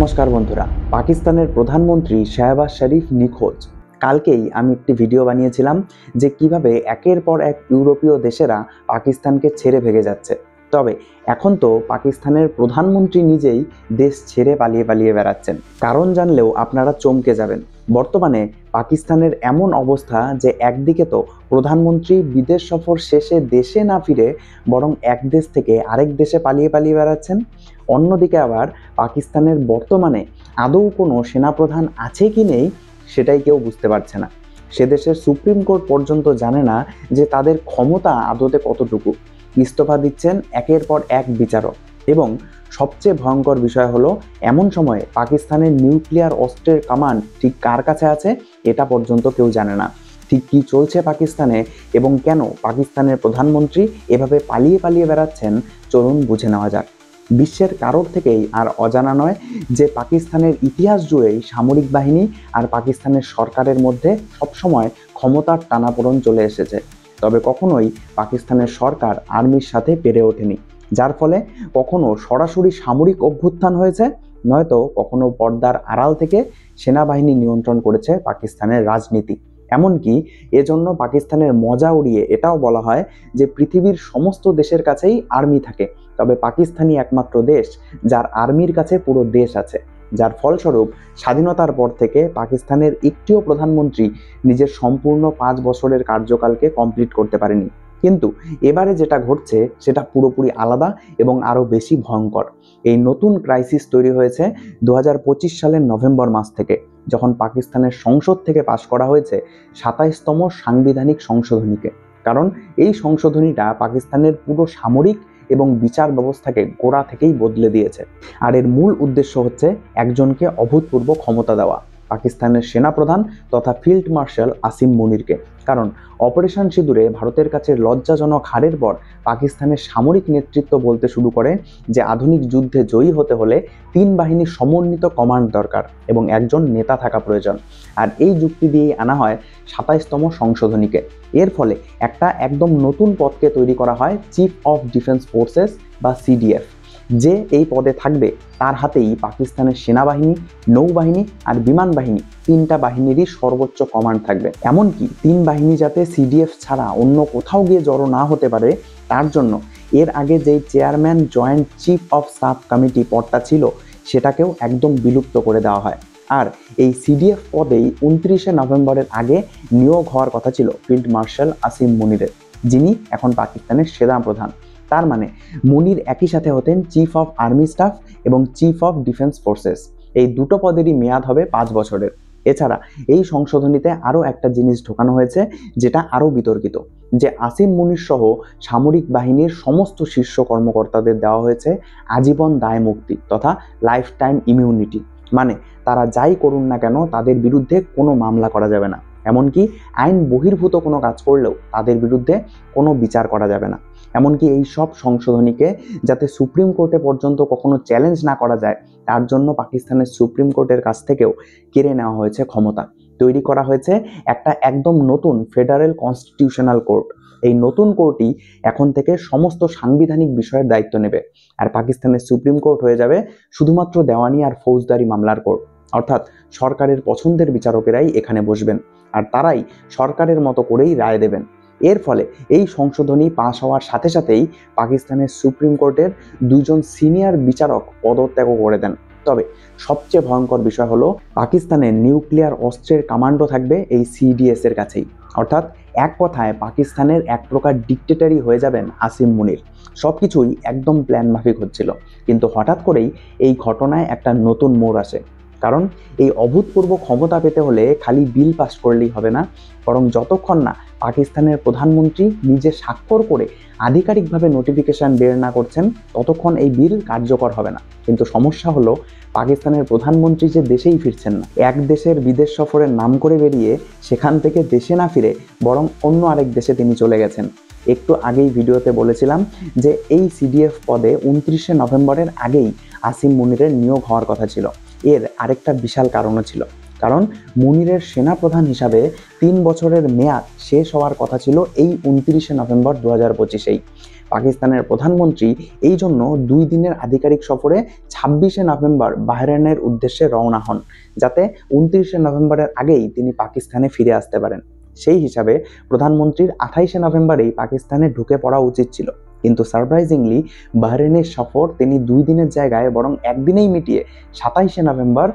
নমস্কার বন্ধুরা। পাকিস্তানের প্রধানমন্ত্রী শাহবাজ শরীফ নিখোঁজ। কালকেই আমি একটি ভিডিও বানিয়েছিলাম যে কিভাবে একের পর এক ইউরোপীয় দেশেরা পাকিস্তানকে ছেড়ে ভেগে যাচ্ছে। তবে এখন তো পাকিস্তানের প্রধানমন্ত্রী নিজেই দেশ ছেড়ে পালিয়ে বেড়াচ্ছেন। কারণ জানলেও আপনারা চমকে যাবেন। বর্তমানে পাকিস্তানের এমন অবস্থা যে একদিকে তো প্রধানমন্ত্রী বিদেশ সফর শেষে দেশে না ফিরে বরং এক দেশ থেকে আরেক দেশে পালিয়ে বেড়াচ্ছেন। অন্যদিকে আবার পাকিস্তানের বর্তমানে আদৌ কোনো সেনাপ্রধান আছে কি নেই সেটাই কেউ বুঝতে পারছে না। সে দেশের সুপ্রিম কোর্ট পর্যন্ত জানে না যে তাদের ক্ষমতা আদতে কতটুকু। ইস্তফা দিচ্ছেন একের পর এক বিচারক। এবং সবচেয়ে ভয়ঙ্কর বিষয় হলো, এমন সময়ে পাকিস্তানের নিউক্লিয়ার অস্ত্রের কামান্ড ঠিক কার কাছে আছে এটা পর্যন্ত কেউ জানে না। ঠিক কী চলছে পাকিস্তানে এবং কেন পাকিস্তানের প্রধানমন্ত্রী এভাবে পালিয়ে বেড়াচ্ছেন, চলুন বুঝে নেওয়া যাক। বিশ্বের কারোর থেকেই আর অজানা নয় যে পাকিস্তানের ইতিহাস জুড়েই সামরিক বাহিনী আর পাকিস্তানের সরকারের মধ্যে সবসময় ক্ষমতার টানাপোড়েন চলে এসেছে। তবে কখনোই পাকিস্তানের সরকার আর্মির সাথে পেরে ওঠেনি, যার ফলে কখনো সরাসরি সামরিক অভ্যুত্থান হয়েছে, নয়তো কখনো পর্দার আড়াল থেকে সেনাবাহিনী নিয়ন্ত্রণ করেছে পাকিস্তানের রাজনীতি। এমনকি এজন্য পাকিস্তানের মজা উড়িয়ে এটাও বলা হয় যে পৃথিবীর সমস্ত দেশের কাছেই আর্মি থাকে, তবে পাকিস্তানই একমাত্র দেশ যার আর্মির কাছে পুরো দেশ আছে। যার ফলস্বরূপ স্বাধীনতার পর থেকে পাকিস্তানের একটিও প্রধানমন্ত্রী নিজের সম্পূর্ণ 5 বছরের কার্যকালকে কমপ্লিট করতে পারেনি। কিন্তু এবারে যেটা ঘটছে সেটা পুরোপুরি আলাদা এবং আরও বেশি ভয়ঙ্কর। এই নতুন ক্রাইসিস তৈরি হয়েছে 2025 সালের নভেম্বর মাস থেকে, যখন পাকিস্তানের সংসদ থেকে পাশ করা হয়েছে 27তম সাংবিধানিক সংশোধনীকে। কারণ এই সংশোধনীটা পাকিস্তানের পুরো সামরিক এবং বিচার ব্যবস্থাকে গোড়া থেকেই বদলে দিয়েছে। আর এর মূল উদ্দেশ্য হচ্ছে একজনকে অভূতপূর্ব ক্ষমতা দেওয়া, পাকিস্তানের সেনাপ্রধান তথা ফিল্ড মার্শাল আসিম মুনিরকে। কারণ অপারেশন সিঁদুরে ভারতের কাছে লজ্জাজনক হারের পর পাকিস্তানের সামরিক নেতৃত্ব বলতে শুরু করে যে আধুনিক যুদ্ধে জয়ী হতে হলে 3 বাহিনীর সমন্বিত কমান্ড দরকার এবং একজন নেতা থাকা প্রয়োজন। আর এই যুক্তি দিয়েই আনা হয় 27তম সংশোধনীকে। এর ফলে একটা একদম নতুন পদকে তৈরি করা হয় চিফ অফ ডিফেন্স ফোর্সেস বা সিডিএফ। যে এই পদে থাকবে তার হাতেই পাকিস্তানের সেনাবাহিনী, নৌবাহিনী আর বিমান বাহিনী 3টা বাহিনীরই সর্বোচ্চ কমান্ড থাকবে। এমনকি 3 বাহিনী যাতে সিডিএফ ছাড়া অন্য কোথাও গিয়ে জড়ো না হতে পারে, তার জন্য এর আগে যেই chairman joint chief of sub committee পদটা ছিল সেটাকেও একদম বিলুপ্ত করে দেওয়া হয়। আর এই সিডিএফ পদেই 29শে নভেম্বরের আগে নিয়োগ হওয়ার কথা ছিল ফিল্ড মার্শাল আসিম মুনিরের, যিনি এখন পাকিস্তানের সেনাপ্রধান। তার মানে মুনির একই সাথে হতেন চিফ অফ আর্মি স্টাফ এবং চিফ অফ ডিফেন্স ফোর্সেস। এই দুটো পদেরই মেয়াদ হবে 5 বছরের। এছাড়া এই সংশোধনীতে আরও একটা জিনিস ঢোকানো হয়েছে যেটা আরও বিতর্কিত, যে আসিম মুনির সহ সামরিক বাহিনীর সমস্ত শীর্ষ কর্মকর্তাদের দেওয়া হয়েছে আজীবন দায় মুক্তি তথা লাইফ টাইম ইমিউনিটি। মানে তারা যাই করুন না কেন তাদের বিরুদ্ধে কোনো মামলা করা যাবে না, এমনকি আইন বহির্ভূত কোনো কাজ করলেও তাদের বিরুদ্ধে কোনো বিচার করা যাবে না। এমনকি এই সব সংশোধনীকে যাতে সুপ্রিম কোর্টে পর্যন্ত কখনো চ্যালেঞ্জ না করা যায়, তার জন্য পাকিস্তানের সুপ্রিম কোর্টের কাছ থেকেও কেড়ে নেওয়া হয়েছে ক্ষমতা। তৈরি করা হয়েছে একটা একদম নতুন ফেডারেল কনস্টিটিউশনাল কোর্ট। এই নতুন কোর্টই এখন থেকে সমস্ত সাংবিধানিক বিষয়ের দায়িত্ব নেবে। আর পাকিস্তানের সুপ্রিম কোর্ট হয়ে যাবে শুধুমাত্র দেওয়ানি আর ফৌজদারি মামলার কোর্ট। অর্থাৎ সরকারের পছন্দের বিচারকেরাই এখানে বসবেন আর তারাই সরকারের মতো করেই রায় দেবেন। এর ফলে এই সংশোধনী পাশ হওয়ার সাথে সাথেই পাকিস্তানের সুপ্রিম কোর্টের 2 জন সিনিয়র বিচারক পদত্যাগও করে দেন। তবে সবচেয়ে ভয়ঙ্কর বিষয় হলো, পাকিস্তানের নিউক্লিয়ার অস্ত্রের কামান্ডও থাকবে এই সিডিএস এর কাছেই। অর্থাৎ এক কথায় পাকিস্তানের এক প্রকার ডিক্টেটরি হয়ে যাবেন আসিম মুনির। সবকিছুই একদম প্ল্যান মাফিক হচ্ছিল, কিন্তু হঠাৎ করেই এই ঘটনায় একটা নতুন মোড় আসে। কারণ এই অভূতপূর্ব ক্ষমতা পেতে হলে খালি বিল পাস করলেই হবে না, বরং যতক্ষণ না পাকিস্তানের প্রধানমন্ত্রী নিজে স্বাক্ষর করে আধিকারিকভাবে নোটিফিকেশন বের না করছেন ততক্ষণ এই বিল কার্যকর হবে না। কিন্তু সমস্যা হলো, পাকিস্তানের প্রধানমন্ত্রী যে দেশেই ফিরছেন না। এক দেশের বিদেশ সফরের নাম করে বেরিয়ে সেখান থেকে দেশে না ফিরে বরং অন্য আরেক দেশে তিনি চলে গেছেন। একটু আগেই ভিডিওতে বলেছিলাম যে এই সিডিএফ পদে 29শে নভেম্বরের আগেই আসিম মুনিরের নিয়োগ হওয়ার কথা ছিল। এর আরেকটা বিশাল কারণও ছিল, কারণ মুনিরের সেনাপ্রধান হিসাবে 3 বছরের মেয়াদ শেষ হওয়ার কথা ছিল এই 29শে নভেম্বর 2025-এই। পাকিস্তানের প্রধানমন্ত্রী এই জন্য 2 দিনের আধিকারিক সফরে 26শে নভেম্বর বাহরাইনের উদ্দেশ্যে রওনা হন, যাতে 29শে নভেম্বরের আগেই তিনি পাকিস্তানে ফিরে আসতে পারেন। সেই হিসাবে প্রধানমন্ত্রীর 28শে নভেম্বরেই পাকিস্তানে ঢুকে পড়া উচিত ছিল, কিন্তু সারপ্রাইজিংলি বাহরাইনের সফর তিনি 2 দিনের জায়গায় বরং একদিনেই মিটিয়ে 27শে নভেম্বর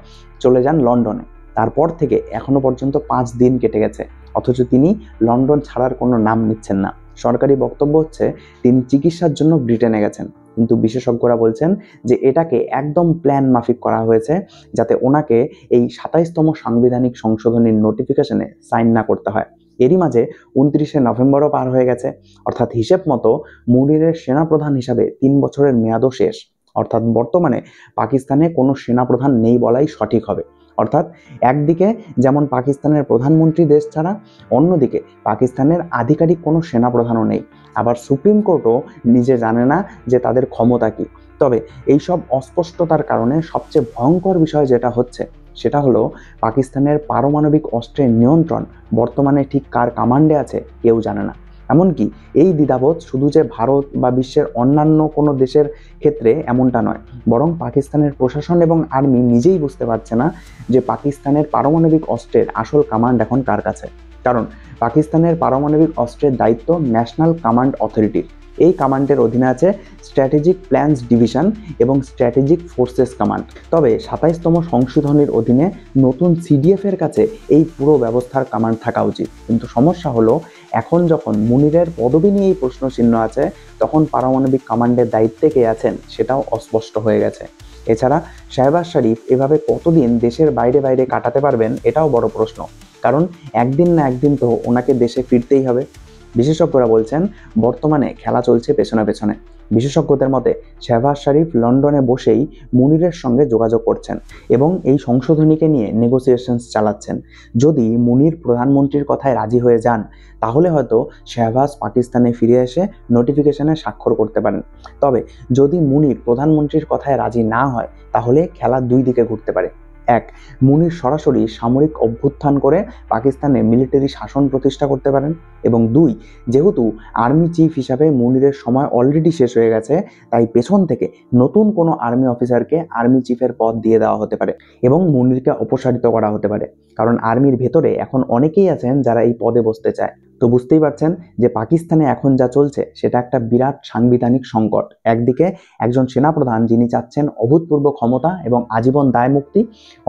চলে যান লন্ডনে। তারপর থেকে এখনো পর্যন্ত 5 দিন কেটে গেছে, অথচ তিনি লন্ডন ছাড়ার কোনো নাম নিচ্ছেন না। সরকারি বক্তব্য হচ্ছে তিনি চিকিৎসার জন্য ব্রিটেনে গেছেন, কিন্তু বিশেষজ্ঞরা বলছেন যে এটাকে একদম প্ল্যান মাফিক করা হয়েছে, যাতে ওনাকে এই 27তম সাংবিধানিক সংশোধনীর নোটিফিকেশনে সাইন না করতে হয়। এরই মাঝে 29শে নভেম্বরও পার হয়ে গেছে, অর্থাৎ হিসেব মতো মুনিরের সেনাপ্রধান হিসাবে 3 বছরের মেয়াদও শেষ। অর্থাৎ বর্তমানে পাকিস্তানে কোনো সেনাপ্রধান নেই বলাই সঠিক হবে। অর্থাৎ একদিকে যেমন পাকিস্তানের প্রধানমন্ত্রী দেশ ছাড়া, অন্যদিকে পাকিস্তানের আধিকারিক কোনো সেনাপ্রধানও নেই। আবার সুপ্রিম কোর্টও নিজে জানে না যে তাদের ক্ষমতা কী। তবে এইসব অস্পষ্টতার কারণে সবচেয়ে ভয়ঙ্কর বিষয় যেটা হচ্ছে সেটা হলো পাকিস্তানের পারমাণবিক অস্ত্রের নিয়ন্ত্রণ বর্তমানে ঠিক কার কমান্ডে আছে কেউ জানে না। এমনকি এই দ্বিধাবোধ শুধু যে ভারত বা বিশ্বের অন্যান্য কোনো দেশের ক্ষেত্রে এমনটা নয়, বরং পাকিস্তানের প্রশাসন এবং আর্মি নিজেই বুঝতে পারছে না যে পাকিস্তানের পারমাণবিক অস্ত্রের আসল কমান্ড এখন কার কাছে। কারণ পাকিস্তানের পারমাণবিক অস্ত্রের দায়িত্ব ন্যাশনাল কমান্ড অথরিটির। এই কমান্ডের অধীনে আছে স্ট্র্যাটেজিক প্ল্যানস ডিভিশন এবং স্ট্র্যাটেজিক ফোর্সেস কমান্ড। তবে 27তম সংশোধনীর অধীনে নতুন সিডিএফ এর কাছে এই পুরো ব্যবস্থার কমান্ড থাকা উচিত। কিন্তু সমস্যা হলো এখন যখন মুনিরের পদবি নিয়ে এই প্রশ্ন চিহ্ন আছে, তখন পারমাণবিক কমান্ডের দায়িত্বে কে আছেন সেটাও অস্পষ্ট হয়ে গেছে। এছাড়া শাহবাজ শরীফ এভাবে কতদিন দেশের বাইরে বাইরে কাটাতে পারবেন এটাও বড় প্রশ্ন, কারণ একদিন না একদিন তো ওনাকে দেশে ফিরতেই হবে। বিশেষজ্ঞরা বলছেন বর্তমানে খেলা চলছে পেছনে পেছনে। বিশেষজ্ঞদের মতে শাহবাজ শরীফ লন্ডনে বসেই মুনিরের সঙ্গে যোগাযোগ করছেন এবং এই সংশোধনীকে নিয়ে নেগোসিয়েশনস চালাচ্ছেন। যদি মুনির প্রধানমন্ত্রীর কথায় রাজি হয়ে যান, তাহলে হয়তো শাহবাজ পাকিস্তানে ফিরে এসে নোটিফিকেশনে স্বাক্ষর করতে পারেন। তবে যদি মুনির প্রধানমন্ত্রীর কথায় রাজি না হয়, তাহলে খেলা 2 দিকে ঘুরতে পারে। 1, মুনির সরাসরি সামরিক অভ্যুত্থান করে পাকিস্তানে মিলিটারি শাসন প্রতিষ্ঠা করতে পারেন, এবং 2, যেহেতু আর্মি চিফ হিসাবে মুনিরের সময় অলরেডি শেষ হয়ে গেছে, তাই পেছন থেকে নতুন কোনো আর্মি অফিসারকে আর্মি চিফের পদ দিয়ে দেওয়া হতে পারে এবং মুনিরকে অপসারিত করা হতে পারে। কারণ আর্মির ভেতরে এখন অনেকেই আছেন যারা এই পদে বসতে চায়। তো বুঝতেই পারছেন যে পাকিস্তানে এখন যা চলছে সেটা একটা বিরাট সাংবিধানিক সংকট। একদিকে একজন সেনাপ্রধান যিনি চাচ্ছেন অভূতপূর্ব ক্ষমতা এবং আজীবন দায় মুক্তি,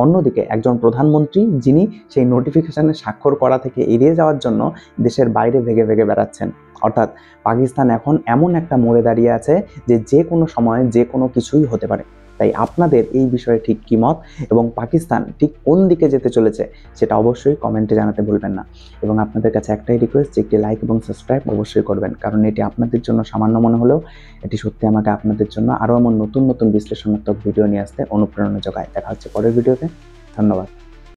অন্যদিকে একজন প্রধানমন্ত্রী যিনি সেই নোটিফিকেশনে স্বাক্ষর করা থেকে এড়িয়ে যাওয়ার জন্য দেশের বাইরে ভেগে ভেগে বেড়াচ্ছেন। অর্থাৎ পাকিস্তান এখন এমন একটা মোড়ে দাঁড়িয়ে আছে যে যে কোনো সময় যে কোনো কিছুই হতে পারে। তাই আপনাদের এই বিষয়ে ঠিক কি মত এবং পাকিস্তান ঠিক কোন দিকে যেতে চলেছে সেটা অবশ্যই কমেন্টে জানাতে ভুলবেন না। এবং আপনাদের কাছে একটাই রিকোয়েস্ট যে একটি লাইক এবং সাবস্ক্রাইব অবশ্যই করবেন, কারণ এটি আপনাদের জন্য সামান্য মনে হলেও এটি সত্যি আমাকে আপনাদের জন্য আরও এমন নতুন নতুন বিশ্লেষণাত্মক ভিডিও নিয়ে আসতে অনুপ্রেরণা যোগায়। দেখা হচ্ছে পরের ভিডিওতে। ধন্যবাদ।